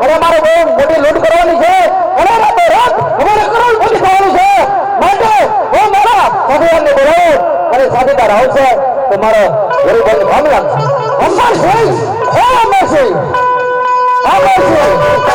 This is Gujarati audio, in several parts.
અને મારે બહુ મોટી લૂંટ કરવાની છે અને રાતે રાત અમારે કરોડપતિ થવાનું છે માટે હું મારા સાથીદારને બોલાવું અને સાથીદાર આવશે તો મારો ગરીબોને કામ લાગશે અમર સિંહ હે અમર સિંહ અમર સિંહ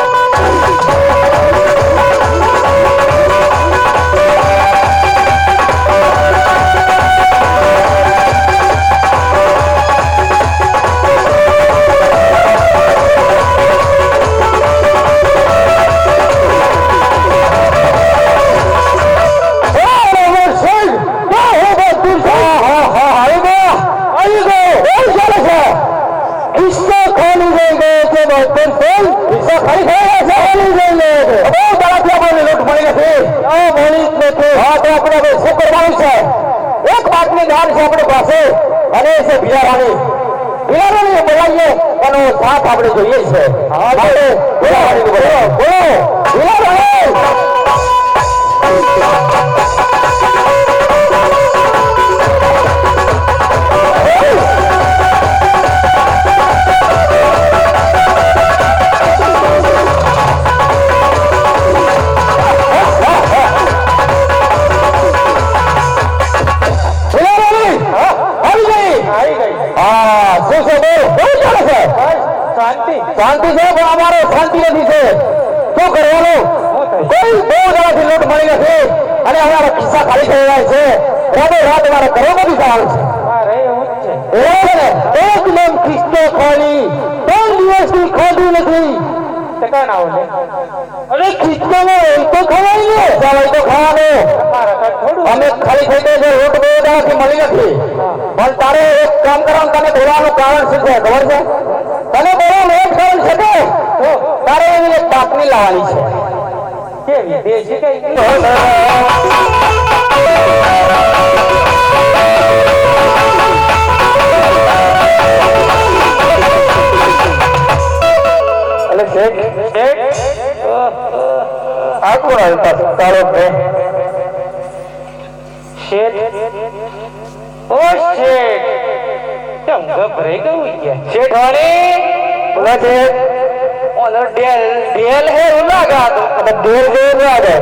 આપણે જોઈએ છે આપણે બોલાવાની બોલો શાંતિ છે પણ અમારો શાંતિ નથી છે શું કરવાનું કોઈ બહુ જણાથી લૂંટ મળી નથી અને અમારા ખિસ્સા ખાલી થઈ રહ્યા છે રાતે રાત અમારે ઘરોમાંથી જવાનું છે એકદમ ખિસ્સો ખાલી 3 દિવસથી ખાધું નથી અરે ખિસ્સામાં તો ખવાય ને ચાલો તો ખાવાનું અમે ખાલી થઈ ગઈ છે લૂંટ બહુ જણાથી મળી નથી પણ તારે એક કામ કરવાનું તને બોલાવવાનું કારણ શું છે ખબર છે તને બોલો લેટ કારણ છે કે તારે એની એક બાતમી લાવવાની છે કેવી દેશી કઈ અલે શેઠ આ કોણ આવ્યો તારો બે શેઠ ઓ શેઠ કેમ ગભરાઈ ગયું ગયા શેઠવાણી બોલા છે ઓલો ડેલ હે ઉલાગા તો અને ડેલ જે ઉલાગે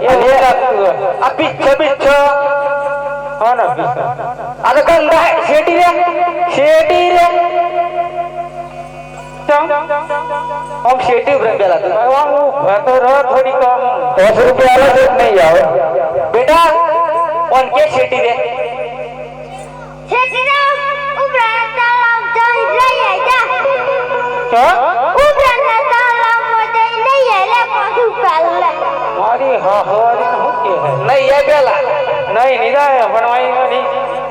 એ લે રાખતું આ પીછે હા ના પીછે આ તો ગંદા શેટી રે हम शेटी भर गया था मैं तो रो थोड़ी कम 10 रुपया वाला देख नहीं जाओ बेटा कौन के शेटी रे ubran talam jai raya ja क्या ubran talam jai raya le pasu kalle मारी हाहारी हो के है नहीं ये बेला नहीं निराय बनवाई नहीं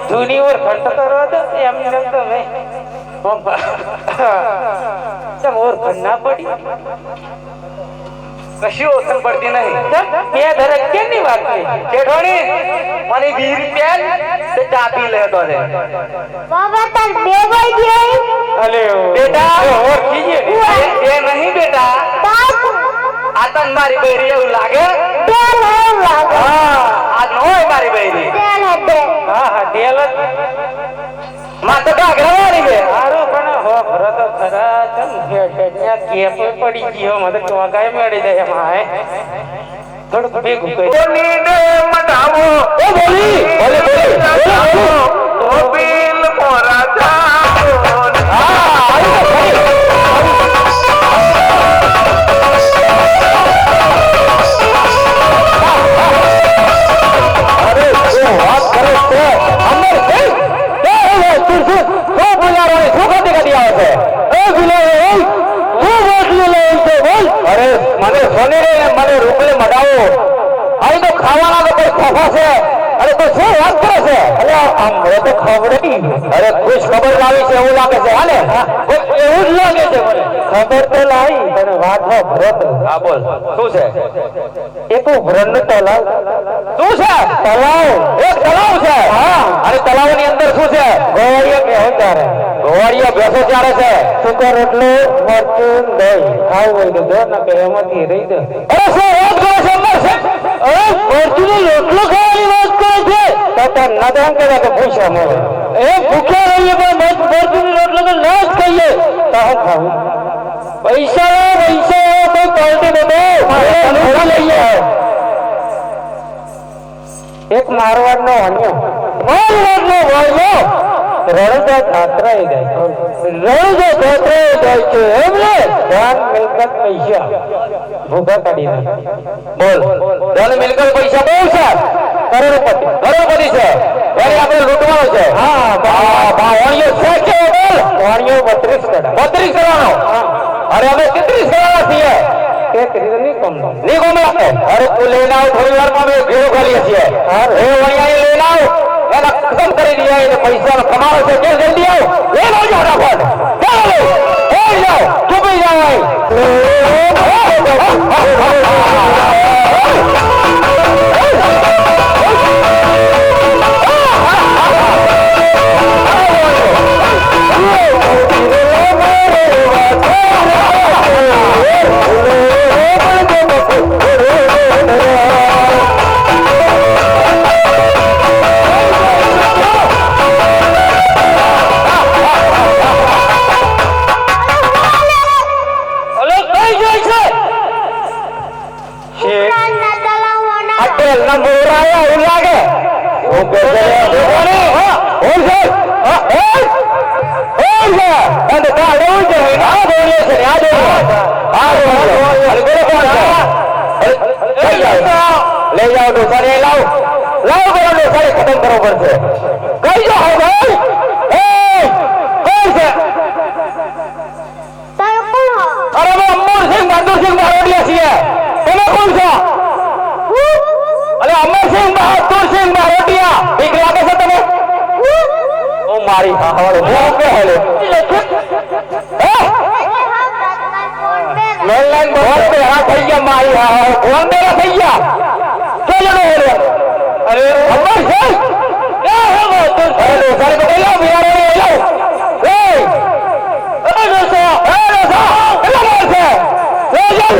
जूनी और खंड करो तो एम तो मैं जब और करना पड़ी कशी ओसन पड़ती नहीं ये धरे के नहीं बात की जेठोनी मानी 20 रुपया से चा पी ले तो दे बाबा तर बेबई गई अरे बेटा और कीजिए ये नहीं बेटा बात आतन मारी बेरी એવું લાગે तेल है लागे हां आज નોય મારી બેરી तेल है दे हां हां તેલ માતો કાગરાવાળી છે હારું પણ હો ભરત ખરા ચમ ત્યાં કેપ પડી ગયો મને તો કાય મેળી જાય એમાં હે થોડું ભેગું કરી કોનીને મટાવો ઓ બોલી બોલે તો બિલ મોરા જાઓ હા આવી અરે શું વાત કરે છે અમર ભાઈ અરે મને સોની રે મને રૂપલે મડાવો અહીં તો ખાવાના તો કોઈ ખોફા છે અરે તો શું વાત કરે છે અરે આમ મને તો ખબર નહીં અરે ખુશ ખબર લાવી છે એવું લાગે છે હાલે એવું જ લાગે છે મને ખબર તો લાવી તને વાત હો ભરત હા બોલ શું છે એ તો ભરત નો તલાવ શું છે તલાવ એક તલાવ છે હા અરે તલાવની અંદર શું છે ગોવાળિયા કે હોતારે ગોવાળિયા બેસો ચારે છે સુકો રોટલો મરચું દહીં ખાવ હોય તો દો ના કે એમાંથી રહી દે અરે શું વાત કરો છો અમર છે અરે મરચું નો રોટલો ખાવાની વાત કરે છે તો તને નદમ કે પૂછ્યા મોરે એ ભૂખ્યા રહીએ પણ મરચું નો રોટલો તો ના જ ખાઈએ તો હું ખાવું પૈસા કોઈ પાર્ટી નતો લઈએ એક મારવાડનો વાણિયો રણુજા ધાત્રાએ જાય છે એમને ધન મિલકત પૈસા ભૂગા કાઢી નાખે બોલ ધન મિલકત પૈસા બહુ છે કરોડપતિ છે એને આપણે લૂંટવાનો છે હા વાણિયો છે કે બોલ વાણિયો 32 કરવાનો અરે અમે 33 કરવાના છીએ એક રીતે નહીં કોમ લાગે અરે તું લઈને આવ થોડી વારમાં અમે ભેગો કરીએ છીએ એ વણિયાને લઈને આવ એના ખતમ કરી દઈએ એને પૈસાનો કમાવો છે કે જલ્દી આવ લઈને આવજો ફટાફટ ચાલો એ જાઓ ચૂપી જાઓ ले जाओ डोसारी लाओ लाओ करो डोसारी खत्म करो पर से कई जो हो भाई ए कौन से તારો કોણ હો? अरे वो अमर सिंह बहादुर सिंह बारोडिया सी है तुम्हें कौन सा अरे अमर सिंह बहादुर सिंह बारोडिया एक लागे से तुम्हें ओ मारी हावड़ मुंह पे है ले लैंडलाइन बहुत पे हां भैया मारी हां कौन मेरा भैया चलो रे अरे अमर सिंह क्या है वो तुम अरे सारे को ले लो बिहार ले लो ए दोस्तों चलो बोल से ले चल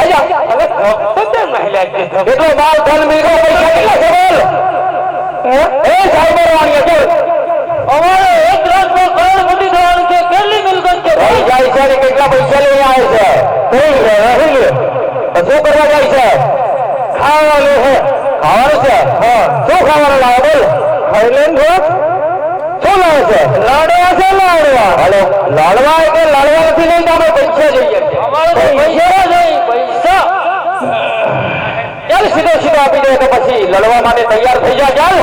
आजा अरे तुम महिला के देखो माल धन मिल गया पैसा कितना से बोल ए साइबर वाणी चल हमारे एक लाख में करोड़ मोटी धन के केली मिल गई के भाई जाई से કેટલા પૈસા લઈને આવે છે કોઈ રહી તો શું કરવા જાય છે ખાવાનું છે ખાવાનું છે હા શું ખાવાનું લાવે બોલ ખાઈ લેન શું લાવે છે લાડવા છે લાડવા હાલો લાડવા એટલે લાડવા નથી લઈને આપણે પૈસા જોઈએ છે અમારે પૈસા નહીં પૈસા ચાલ સીધો આપી દે તો પછી લડવા માટે તૈયાર થઈ જા ચાલ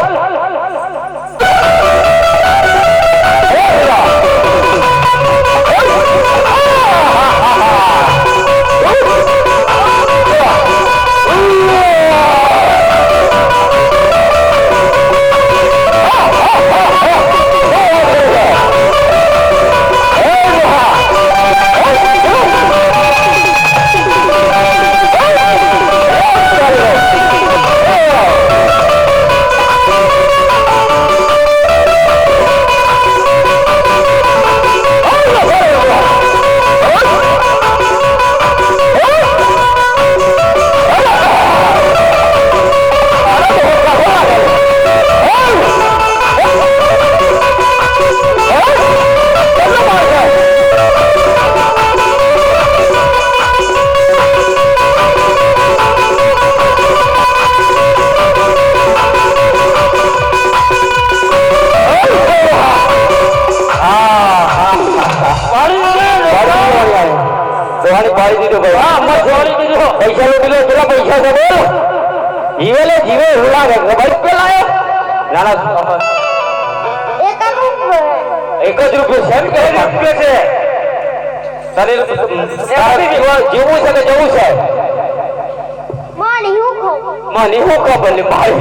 મને હું ખબર ને ભાઈ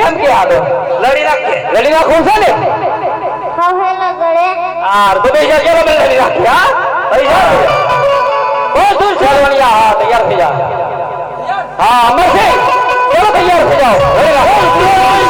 એમ કે આગળ લડી નાખું છે ને હવેલા ગળે આર તો પૈસા કેલો મેં લડી નાખી હા પૈસા બહુ દૂર ચાલવાની હા તૈયાર થઈ જા હા અમર છે ચલો તૈયાર થઈ જાઓ લડી નાખો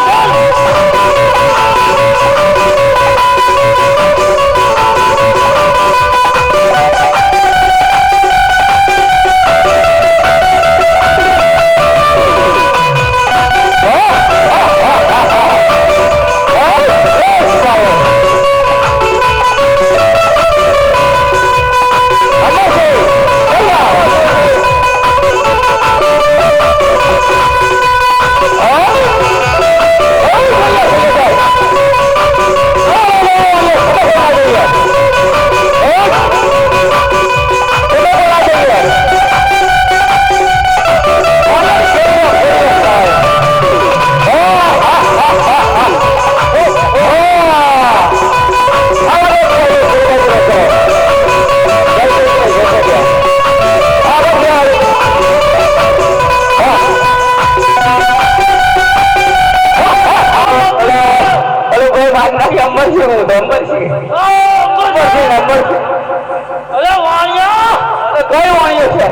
કઈ વાણીઓ છે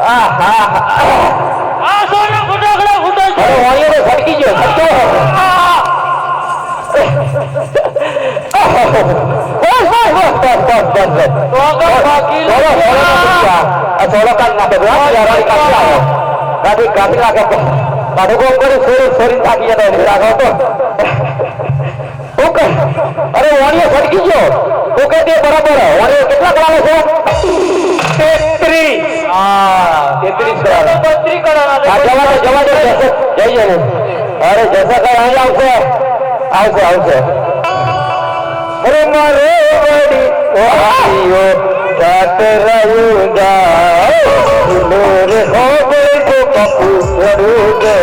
હા હા આ સોના ફટાકડા ફૂટે છે. અરે વાણીઓ તો ફટકી ગયો ફટકો અરે વાણીઓ ફટકી ગયો ઓકે તે બરાબર વાણીઓ કેટલા કરાવે છે 33 હા 33 કરાવે 32 કરાવવાના આ છે. જવા દે જઈએ ને અરે જૈસા કઈ અહીં આવશે અરે મારે વડી વાડીઓ જાત રહ્યું જાય રે હો ગઈ તો કપુ રડું કે